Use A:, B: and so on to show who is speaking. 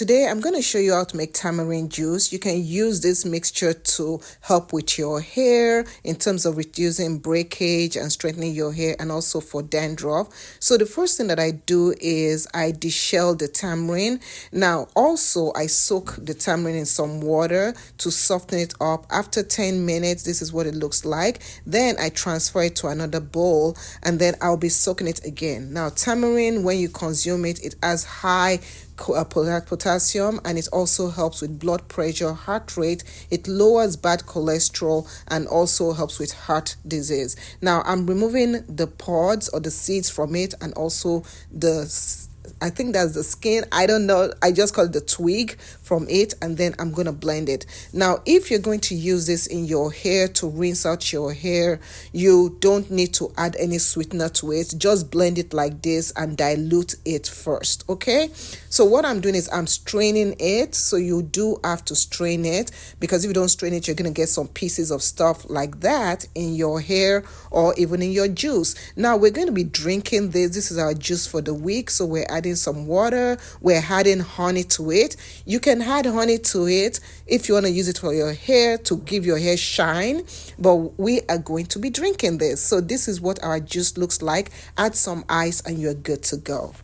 A: today I'm going to show you how to make tamarind juice. You can use this mixture to help with your hair in terms of reducing breakage and strengthening your hair, and also for dandruff. So the first thing that I do is I deshell the tamarind. Now also I soak the tamarind in some water to soften it up. After 10 minutes, this is what it looks like. Then I transfer it to another bowl, and then I'll be soaking it again. Now tamarind, when you consume it, it has high potassium, and it also helps with blood pressure, heart rate. It lowers bad cholesterol and also helps with heart disease. Now I'm removing the pods or the seeds from it, and also I think that's the skin. I don't know. I just call it the twig from it, and then I'm going to blend it. Now, if you're going to use this in your hair to rinse out your hair, you don't need to add any sweetener to it. Just blend it like this and dilute it first, okay? So what I'm doing is I'm straining it. So you do have to strain it, because if you don't strain it, you're going to get some pieces of stuff like that in your hair or even in your juice. Now, we're going to be drinking this. This is our juice for the week. So we're adding some water, we're adding honey to it. You can add honey to it if you want to use it for your hair to give your hair shine, but we are going to be drinking this. So this is what our juice looks like. Add some ice and you're good to go.